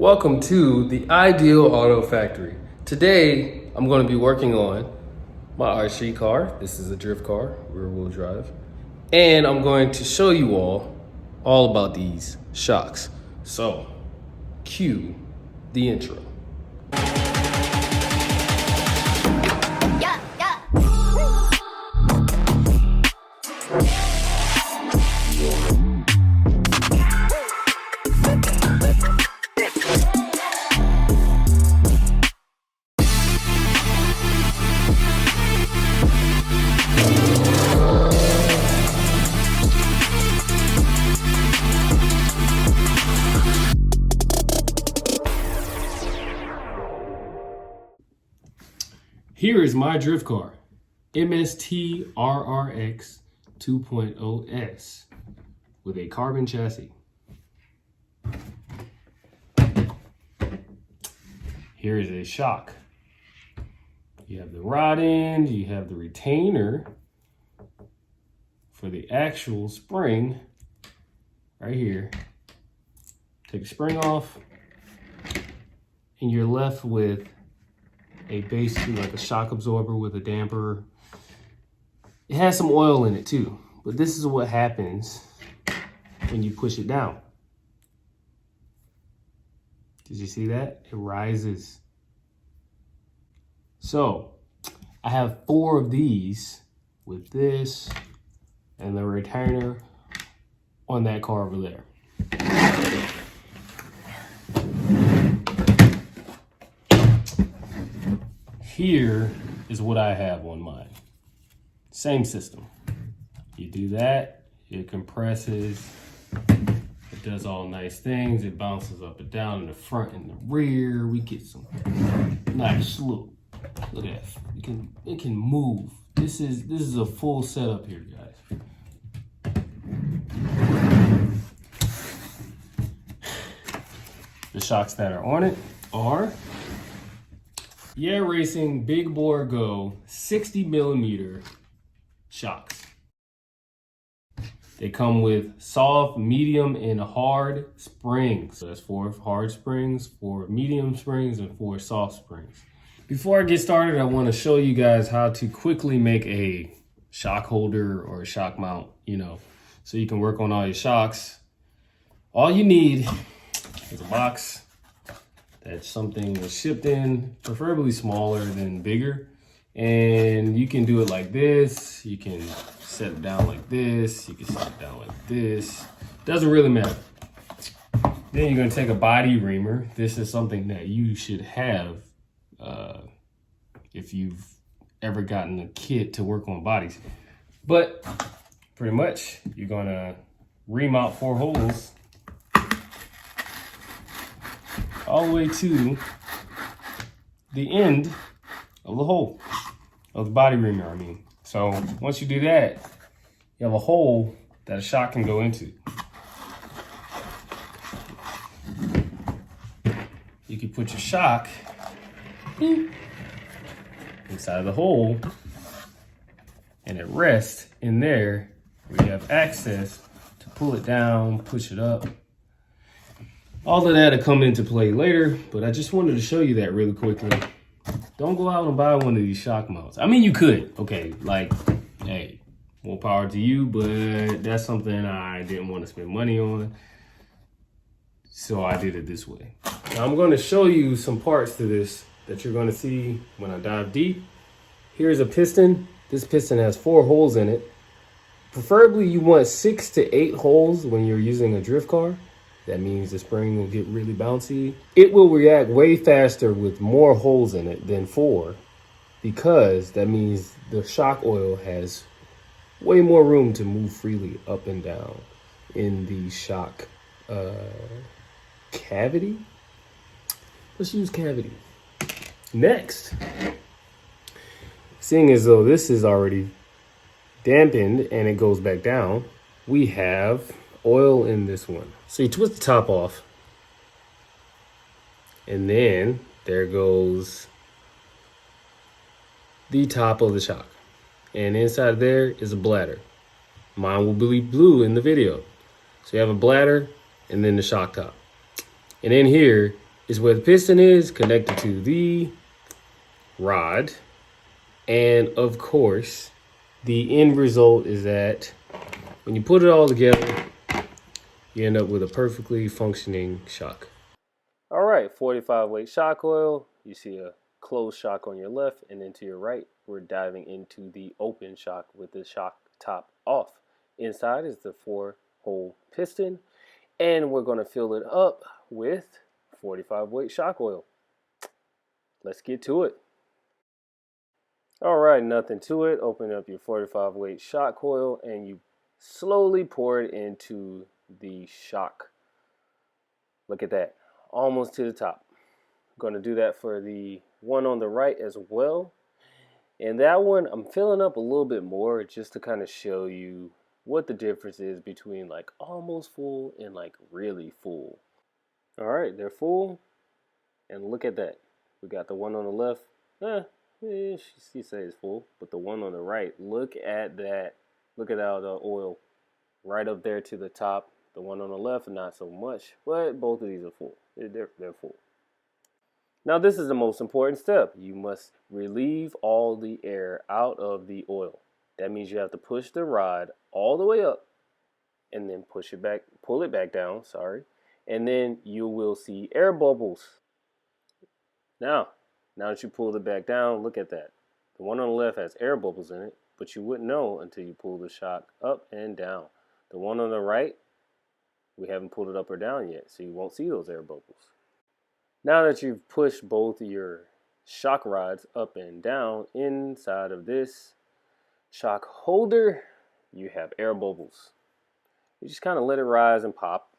Welcome to the Ideal Auto Factory. Today, I'm going to be working on my RC car. This is a drift car, rear wheel drive. And I'm going to show you all about these shocks. So, cue the intro. Here is my drift car, MST RRX 2.0S with a carbon chassis. Here is a shock. You have the rod end, you have the retainer for the actual spring right here. Take the spring off and you're left with basically like a shock absorber with a damper. It has some oil in it too, but this is what happens when you push it down. Did you see that? It rises. So I have 4 of these with this and the retainer on that car over there. Here is what I have on mine. Same system. You do that, it compresses, it does all nice things, it bounces up and down in the front and the rear. We get some nice look. Look at that. It can move. This is a full setup here, guys. The shocks that are on it are Racing Big Bore Go 60mm shocks. They come with soft, medium, and hard springs. So that's 4 hard springs, 4 medium springs, and 4 soft springs. Before I get started, I want to show you guys how to quickly make a shock holder or a shock mount, so you can work on all your shocks. All you need is a box that something was shipped in, preferably smaller than bigger. And you can do it like this. You can set it down like this. You can set it down like this. Doesn't really matter. Then you're gonna take a body reamer. This is something that you should have if you've ever gotten a kit to work on bodies. But pretty much, you're gonna ream out 4 holes all the way to the end of the hole, of the body reamer, I mean. So once you do that, you have a hole that a shock can go into. You can put your shock inside the hole and it rests in there where you have access to pull it down, push it up. All of that will come into play later, but I just wanted to show you that really quickly. Don't go out and buy one of these shock mounts. I mean, you could, okay, hey, more power to you, but that's something I didn't want to spend money on, so I did it this way. Now I'm going to show you some parts to this that you're going to see when I dive deep. Here's a piston. This piston has 4 holes in it. Preferably you want 6 to 8 holes when you're using a drift car. That means the spring will get really bouncy. It will react way faster with more holes in it than 4, because that means the shock oil has way more room to move freely up and down in the shock cavity. Let's use cavity. Next, seeing as though this is already dampened and it goes back down, we have oil in this one. So you twist the top off, and then there goes the top of the shock. And inside there is a bladder. Mine will be blue in the video. So you have a bladder and then the shock top. And in here is where the piston is connected to the rod. And of course, the end result is that when you put it all together, you end up with a perfectly functioning shock. All right, 45 weight shock coil. You see a closed shock on your left, and then to your right, we're diving into the open shock with the shock top off. Inside is the 4-hole piston, and we're going to fill it up with 45 weight shock oil. Let's get to it. All right, nothing to it. Open up your 45 weight shock coil and you slowly pour it into the shock. Look at that, almost to the top. I'm going to do that for the one on the right as well. And that one, I'm filling up a little bit more just to kind of show you what the difference is between like almost full and like really full. All right, they're full. And look at that. We got the one on the left. She says it's full, but the one on the right, look at that. Look at all the oil right up there to the top. The one on the left, not so much, but both of these are full. They're full. Now this is the most important step. You must relieve all the air out of the oil. That means you have to push the rod all the way up and then push it back, pull it back down, sorry, and then you will see air bubbles. Now that you pulled it back down, look at that. The one on the left has air bubbles in it, but you wouldn't know until you pull the shock up and down. The one on the right, we haven't pulled it up or down yet, so you won't see those air bubbles. Now that you've pushed both your shock rods up and down inside of this shock holder, you have air bubbles. You just kind of let it rise and pop,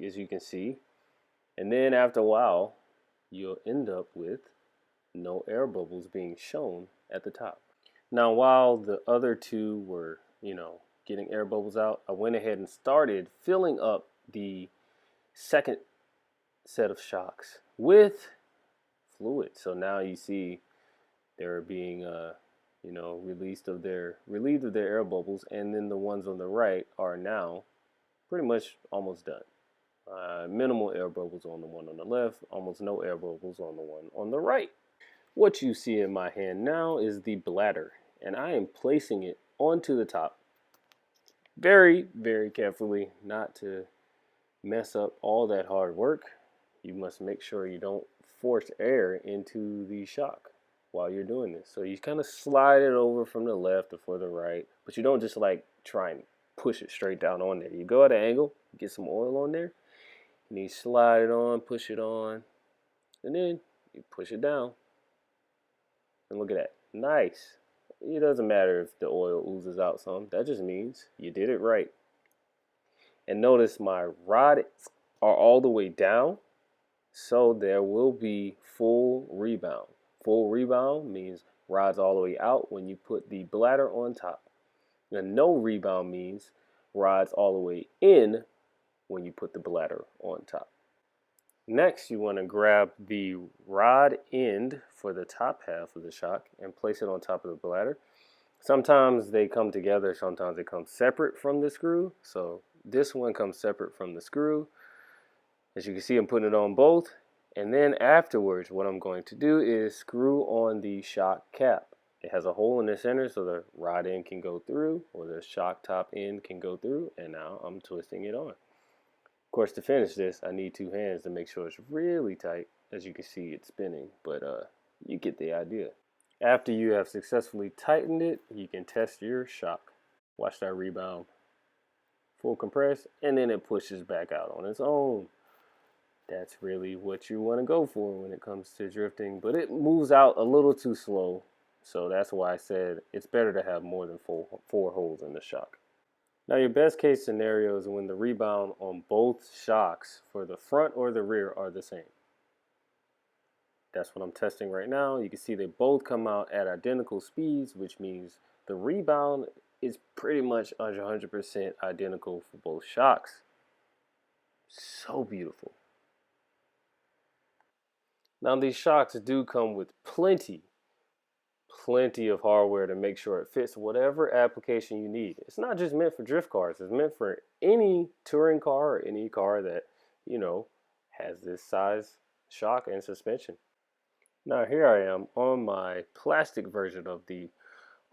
as you can see. And then after a while, you'll end up with no air bubbles being shown at the top. Now, while the other two were, getting air bubbles out, I went ahead and started filling up the second set of shocks with fluid. So now you see they're being, relieved of their air bubbles, and then the ones on the right are now pretty much almost done. Minimal air bubbles on the one on the left, almost no air bubbles on the one on the right. What you see in my hand now is the bladder, and I am placing it onto the top very, very carefully, not to mess up all that hard work. You must make sure you don't force air into the shock while you're doing this. So you kind of slide it over from the left or for the right, but you don't just like try and push it straight down on there. You go at an angle, get some oil on there, and you slide it on, push it on, and then you push it down. And look at that. Nice. It doesn't matter if the oil oozes out some. That just means you did it right. And notice my rods are all the way down, so there will be full rebound. Full rebound means rods all the way out when you put the bladder on top. And no rebound means rods all the way in when you put the bladder on top. Next, you want to grab the rod end for the top half of the shock and place it on top of the bladder. Sometimes they come together, sometimes they come separate from the screw. So this one comes separate from the screw. As you can see, I'm putting it on both. And then afterwards, what I'm going to do is screw on the shock cap. It has a hole in the center so the rod end can go through, or the shock top end can go through, and now I'm twisting it on. Of course, to finish this, I need two hands to make sure it's really tight. As you can see, it's spinning, but you get the idea. After you have successfully tightened it, you can test your shock. Watch that rebound. Full compress, and then it pushes back out on its own. That's really what you want to go for when it comes to drifting, but it moves out a little too slow. So that's why I said it's better to have more than four holes in the shock. Now your best case scenario is when the rebound on both shocks for the front or the rear are the same. That's what I'm testing right now. You can see they both come out at identical speeds, which means the rebound is pretty much 100% identical for both shocks. So beautiful. Now these shocks do come with plenty of hardware to make sure it fits whatever application you need. It's not just meant for drift cars. It's meant for any touring car or any car that, has this size shock and suspension. Now here I am on my plastic version of the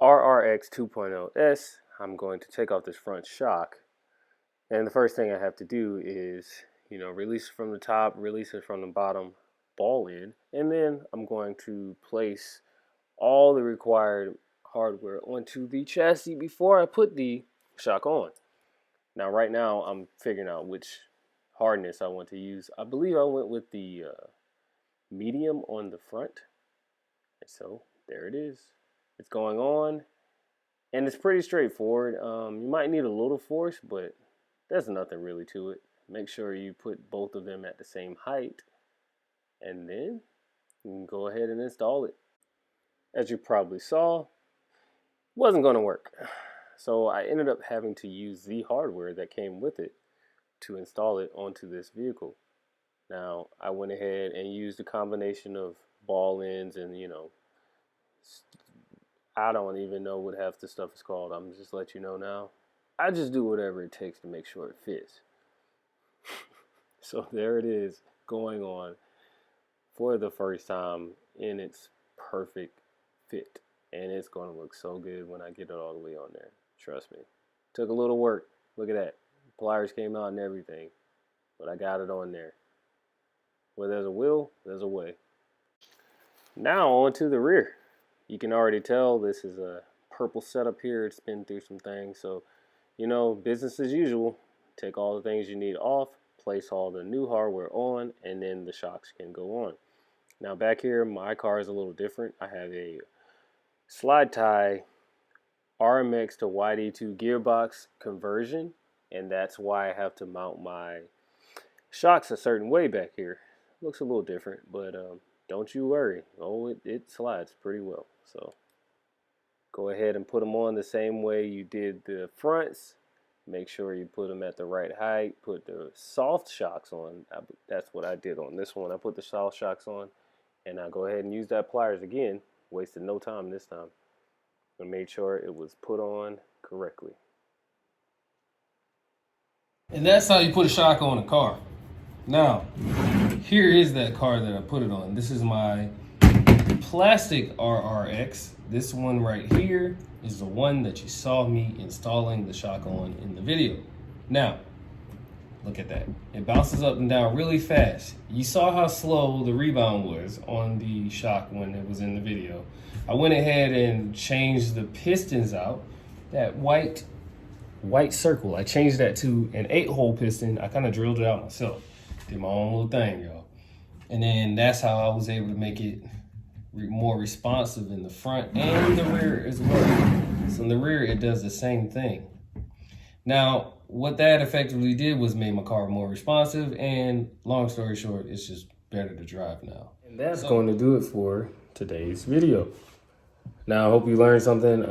RRX 2.0S. I'm going to take off this front shock, and the first thing I have to do is, release it from the top, release it from the bottom, ball in, and then I'm going to place all the required hardware onto the chassis before I put the shock on. Now right now I'm figuring out which hardness I want to use. I believe I went with the medium on the front, and so there it is. It's going on, and it's pretty straightforward. You might need a little force, but there's nothing really to it. Make sure you put both of them at the same height, and then you can go ahead and install it. As you probably saw, it wasn't going to work. So I ended up having to use the hardware that came with it to install it onto this vehicle. Now, I went ahead and used a combination of ball ends and, I don't even know what half the stuff is called. I'm just let you know now. I just do whatever it takes to make sure it fits. So there it is, going on for the first time in its perfect fit. And it's going to look so good when I get it all the way on there. Trust me. Took a little work. Look at that. Pliers came out and everything. But I got it on there. Where there's a will, there's a way. Now on to the rear. You can already tell this is a purple setup here. It's been through some things. So, business as usual. Take all the things you need off, place all the new hardware on, and then the shocks can go on. Now back here, my car is a little different. I have a slide tie RMX to YD2 gearbox conversion, and that's why I have to mount my shocks a certain way back here. Looks a little different, but don't you worry. Oh, it slides pretty well. So go ahead and put them on the same way you did the fronts. Make sure you put them at the right height. Put the soft shocks on. That's what I did on this one. I put the soft shocks on, and I go ahead and use that pliers again. Wasted no time this time. I made sure it was put on correctly. And that's how you put a shock on a car. Now, here is that car that I put it on. This is my plastic RRX. This one right here is the one that you saw me installing the shock on in the video. Now, look at that. It bounces up and down really fast. You saw how slow the rebound was on the shock when it was in the video. I went ahead and changed the pistons out. That white circle, I changed that to an 8-hole piston. I kind of drilled it out myself. Did my own little thing, y'all. And then that's how I was able to make it more responsive in the front and the rear as well. So in the rear, it does the same thing. Now, what that effectively did was made my car more responsive, and long story short, it's just better to drive now. And that's going to do it for today's video. Now, I hope you learned something.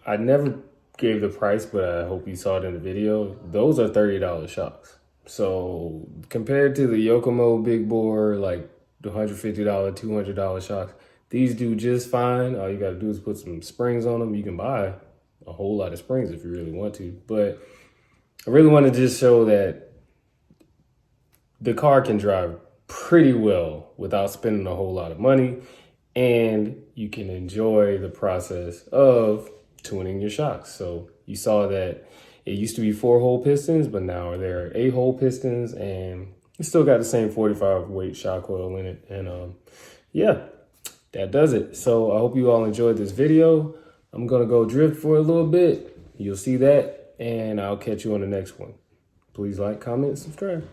I never gave the price, but I hope you saw it in the video. Those are $30 shocks. So compared to the Yokomo big bore, like the $150, $200 shocks, these do just fine. All you got to do is put some springs on them. You can buy a whole lot of springs if you really want to. But I really want to just show that the car can drive pretty well without spending a whole lot of money. And you can enjoy the process of tuning your shocks. So you saw that it used to be 4-hole pistons, but now they're 8-hole pistons, and it's still got the same 45 weight shock coil in it. And yeah, that does it. So I hope you all enjoyed this video. I'm gonna go drift for a little bit. You'll see that, and I'll catch you on the next one. Please like, comment, and subscribe.